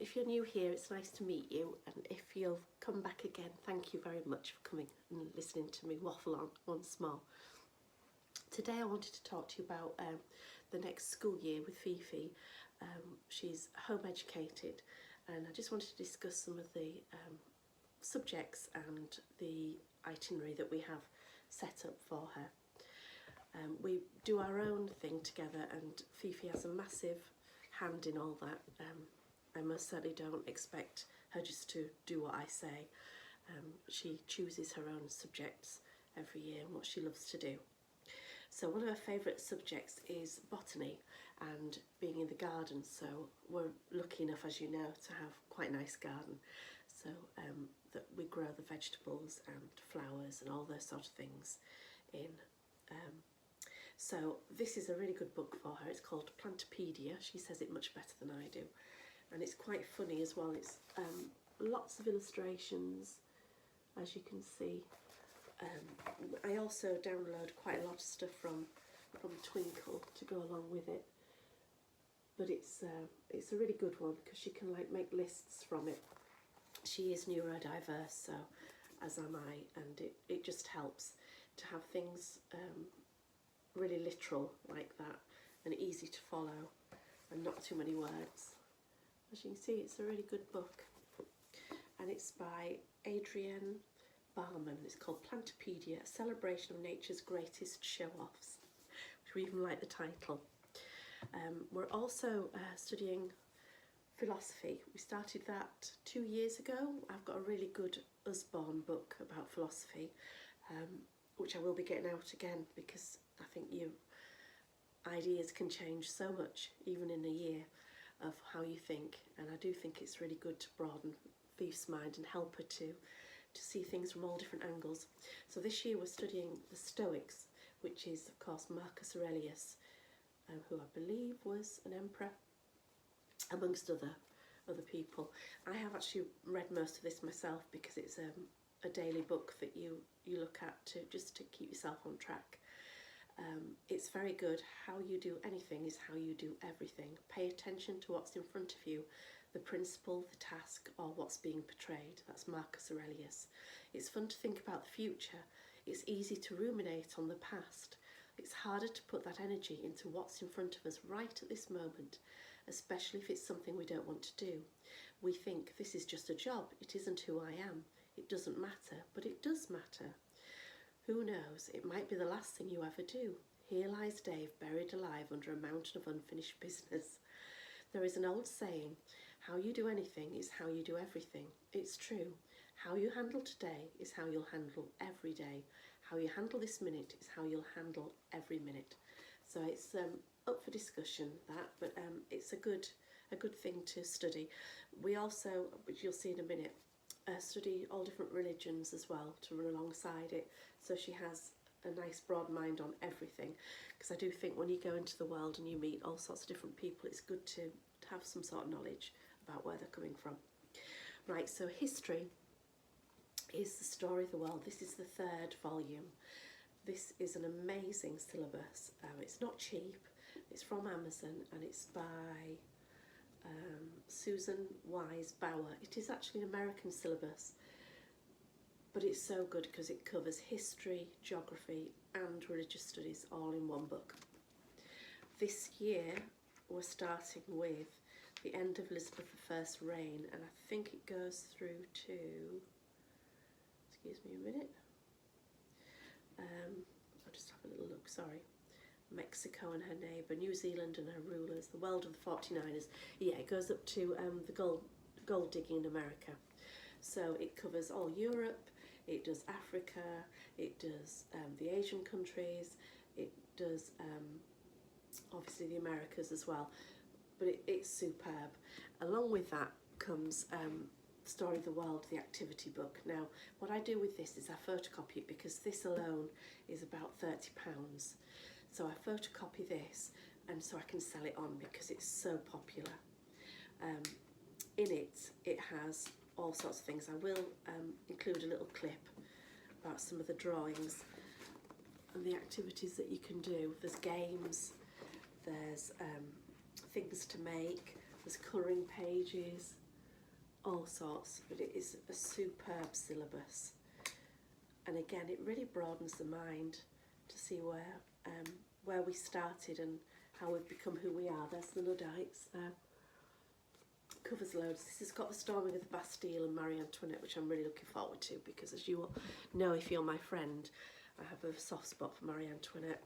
if you're new here, it's nice to meet you, and if you'll come back again, thank you very much for coming and listening to me waffle on once more. Today I wanted to talk to you about the next school year with Fifi. She's home educated, and I just wanted to discuss some of the subjects and the itinerary that we have set up for her. We do our own thing together, and Fifi has a massive hand in all that. I most certainly don't expect her just to do what I say. She chooses her own subjects every year and what she loves to do. So one of her favourite subjects is botany and being in the garden. So we're lucky enough, as you know, to have quite a nice garden. So that we grow the vegetables and flowers and all those sort of things in. So this is a really good book for her. It's called Plantopedia. She says it much better than I do. And it's quite funny as well. It's lots of illustrations, as you can see. I also download quite a lot of stuff from Twinkle to go along with it. But it's a really good one because she can like make lists from it. She is neurodiverse, so as am I, and it just helps to have things really literal like that and easy to follow and not too many words. As you can see, it's a really good book, and it's by Adrienne Barman. It's called Plantopedia, a celebration of nature's greatest show-offs, which we even like the title. We're also studying philosophy. We started that 2 years ago. I've got a really good Usborne book about philosophy, which I will be getting out again because I think your ideas can change so much, even in a year, of how you think. And I do think it's really good to broaden Thief's mind and help her to see things from all different angles. So this year we're studying the Stoics, which is of course Marcus Aurelius, who I believe was an emperor, amongst other people. I have actually read most of this myself because it's a daily book that you look at just to keep yourself on track. It's very good. How you do anything is how you do everything. Pay attention to what's in front of you, the principle, the task, or what's being portrayed. That's Marcus Aurelius. It's fun to think about the future. It's easy to ruminate on the past. It's harder to put that energy into what's in front of us right at this moment, especially if it's something we don't want to do. We think, this is just a job, it isn't who I am, it doesn't matter, but it does matter. Who knows, it might be the last thing you ever do. Here lies Dave buried alive under a mountain of unfinished business. There is an old saying, how you do anything is how you do everything. It's true. How you handle today is how you'll handle every day. How you handle this minute is how you'll handle every minute. So it's up for discussion, that, but it's a good thing to study. We also, which you'll see in a minute, study all different religions as well to run alongside it, so she has a nice broad mind on everything, because I do think when you go into the world and you meet all sorts of different people, it's good to have some sort of knowledge about where they're coming from. Right, so history is the story of the world. This is the 3rd volume. This is an amazing syllabus. It's not cheap. It's from Amazon, and it's by Susan Wise Bauer. It is actually an American syllabus, but it's so good because it covers history, geography and religious studies all in one book. This year we're starting with the end of Elizabeth I's reign, and I think it goes through to, excuse me a minute, I'll just have a little look, sorry. Mexico and her neighbour, New Zealand and her rulers, the world of the 49ers. Yeah, it goes up to the gold digging in America. So it covers all Europe, it does Africa, it does the Asian countries, it does obviously the Americas as well, but it's superb. Along with that comes Story of the World, the activity book. Now, what I do with this is I photocopy it because this alone is about £30. So I photocopy this, and so I can sell it on because it's so popular. In it has all sorts of things. I will include a little clip about some of the drawings and the activities that you can do. There's games, there's things to make, there's colouring pages, all sorts, but it is a superb syllabus. And again, it really broadens the mind to see where we started and how we've become who we are. There's the Luddites there. Covers loads. This has got the storming of the Bastille and Marie Antoinette, which I'm really looking forward to, because as you will know if you're my friend, I have a soft spot for Marie Antoinette.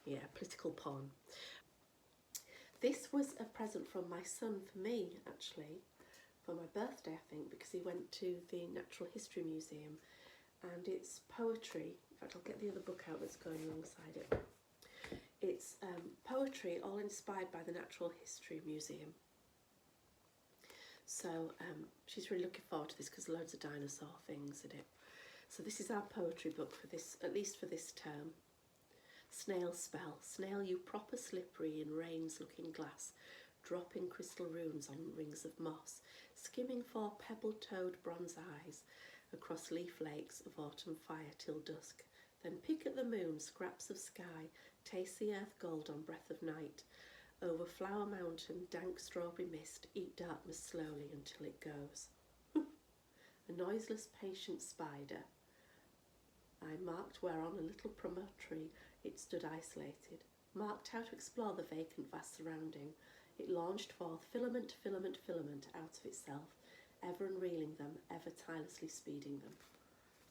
Yeah, political pawn. This was a present from my son for me, actually, for my birthday, I think, because he went to the Natural History Museum, and it's poetry. In fact, I'll get the other book out that's going alongside it. It's poetry all inspired by the Natural History Museum. So she's really looking forward to this because loads of dinosaur things in it. So this is our poetry book for this, at least for this term. Snail spell, snail you proper slippery in rain's looking glass, dropping crystal runes on rings of moss, skimming for pebble-toed bronze eyes across leaf lakes of autumn fire till dusk. Then pick at the moon, scraps of sky, taste the earth gold on breath of night. Over flower mountain, dank strawberry mist, eat darkness slowly until it goes. A noiseless, patient spider. I marked whereon a little promontory it stood isolated, marked how to explore the vacant vast surrounding. It launched forth filament, filament, filament out of itself, ever unreeling them, ever tirelessly speeding them.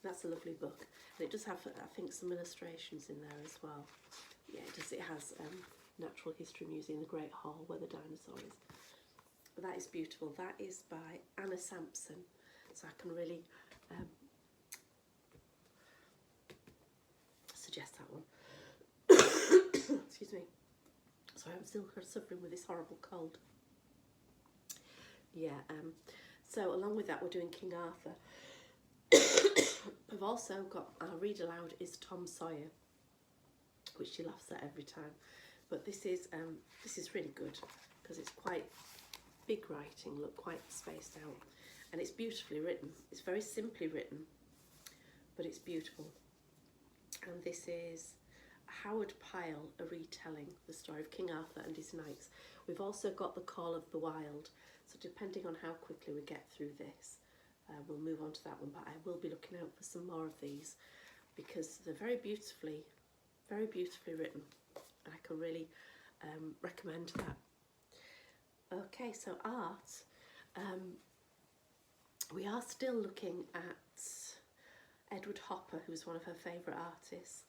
That's a lovely book. And it does have, I think, some illustrations in there as well. Yeah, it does. It has Natural History Museum, the Great Hall, where the dinosaur is. But that is beautiful. That is by Anna Sampson. So I can really suggest that one. Excuse me. Sorry, I'm still suffering with this horrible cold. Yeah, so along with that, we're doing King Arthur. I've also got, our read aloud is Tom Sawyer, which she laughs at every time. But this is really good because it's quite big writing, look, quite spaced out, and it's beautifully written. It's very simply written, but it's beautiful. And this is Howard Pyle, a retelling the story of King Arthur and his knights. We've also got The Call of the Wild, so depending on how quickly we get through this, we'll move on to that one, but I will be looking out for some more of these because they're very beautifully written. I can really recommend that. Okay, so art. We are still looking at Edward Hopper, who's one of her favourite artists.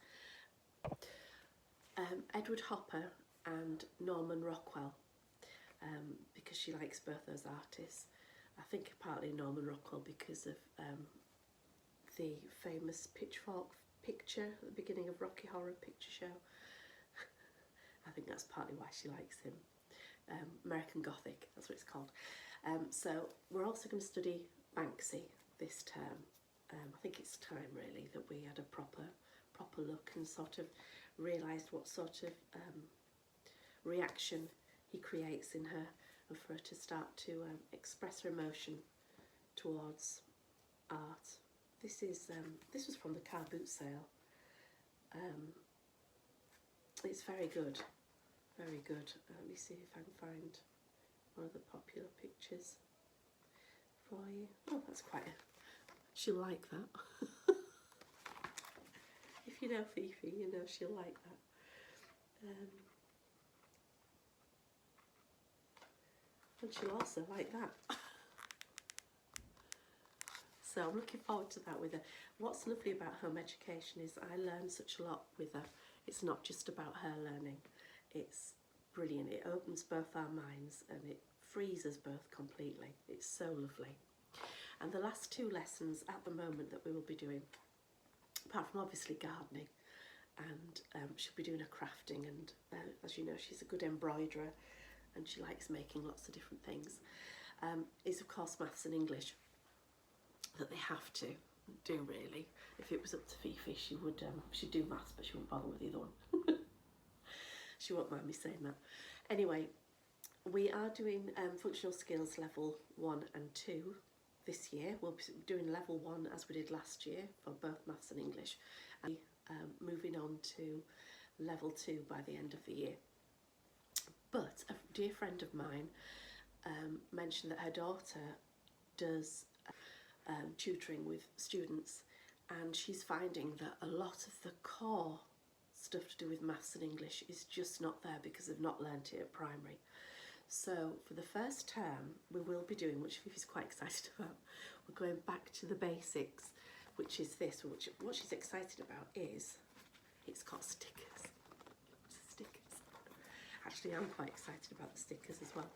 Edward Hopper and Norman Rockwell, because she likes both those artists. I think partly Norman Rockwell because of the famous pitchfork picture at the beginning of Rocky Horror Picture Show. I think that's partly why she likes him. American Gothic, that's what it's called. So we're also going to study Banksy this term. I think it's time really that we had a proper look and sort of realised what sort of reaction he creates in her, and for her to start to express her emotion towards art. This was from the car boot sale. It's very good, very good. Let me see if I can find one of the popular pictures for you. Oh, that's quite she'll like that. If you know Fifi, you know she'll like that. And she'll also like that. So I'm looking forward to that with her. What's lovely about home education is I learn such a lot with her. It's not just about her learning. It's brilliant. It opens both our minds and it frees us both completely. It's so lovely. And the last two lessons at the moment that we will be doing, apart from obviously gardening, and she'll be doing her crafting, and as you know, she's a good embroiderer and she likes making lots of different things, is of course maths and English, that they have to do really. If it was up to Fifi, she would she'd do maths, but she wouldn't bother with the other one. She won't mind me saying that. Anyway, we are doing functional skills level 1 and 2 this year. We'll be doing level 1 as we did last year for both maths and English, and moving on to level 2 by the end of the year. But a dear friend of mine mentioned that her daughter does tutoring with students, and she's finding that a lot of the core stuff to do with maths and English is just not there because they've not learnt it at primary. So for the first term we will be doing, which Fifi's quite excited about, we're going back to the basics, which is this, which what she's excited about is it's got stickers. Stickers. Actually, I'm quite excited about the stickers as well.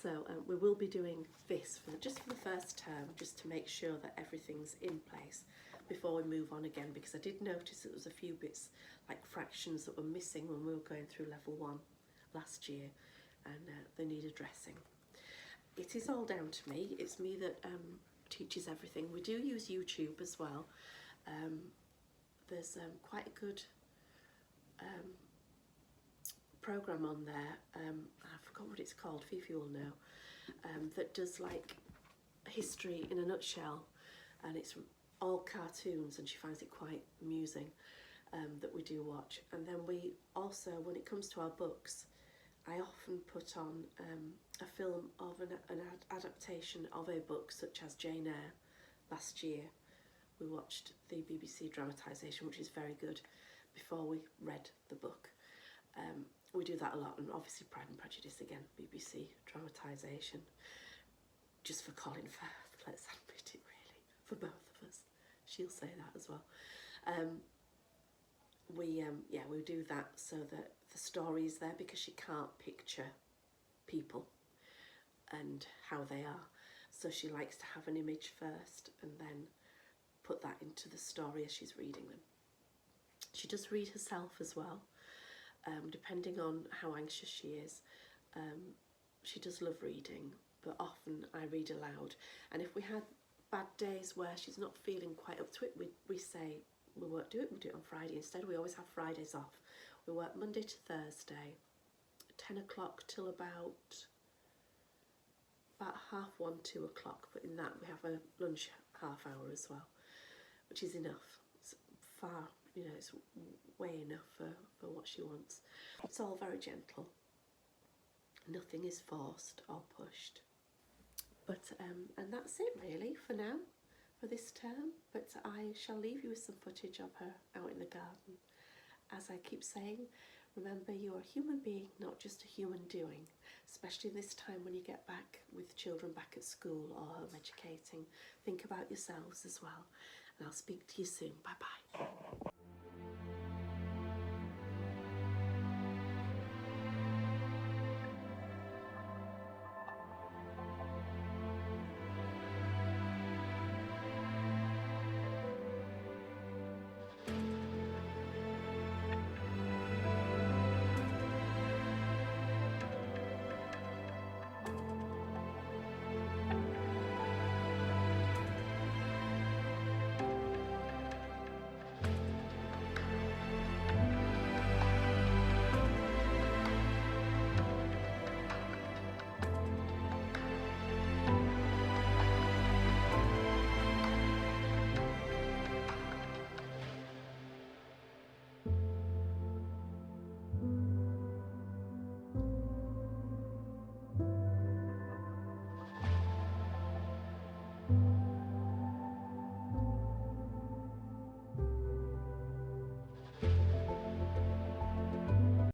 So we will be doing this just for the first term, just to make sure that everything's in place before we move on again, because I did notice there was a few bits like fractions that were missing when we were going through level 1 last year, and they need addressing. It is all down to me. It's me that teaches everything. We do use YouTube as well. There's quite a good program on there, I forgot what it's called, Fifi will know, that does like history in a nutshell, and it's all cartoons, and she finds it quite amusing, that we do watch. And then we also, when it comes to our books, I often put on a film of an adaptation of a book, such as Jane Eyre. Last year we watched the BBC dramatisation, which is very good, before we read the book. We do that a lot, and obviously Pride and Prejudice again, BBC dramatisation, just for Colin Firth, let's admit it really, for both of us. She'll say that as well. We do that so that the story is there, because she can't picture people and how they are. So she likes to have an image first and then put that into the story as she's reading them. She does read herself as well, depending on how anxious she is. She does love reading, but often I read aloud. And if we had bad days where she's not feeling quite up to it, we say we won't do it, we'll do it on Friday instead. We always have Fridays off. We work Monday to Thursday, 10 o'clock till about 1:30, 2 o'clock, but in that we have a lunch half hour as well, which is enough. It's far, you know, it's way enough for what she wants. It's all very gentle. Nothing is forced or pushed. But and that's it really for now, for this term. But I shall leave you with some footage of her out in the garden. As I keep saying, remember, you're a human being, not just a human doing, especially this time when you get back with children back at school or home educating. Think about yourselves as well, and I'll speak to you soon. Bye bye.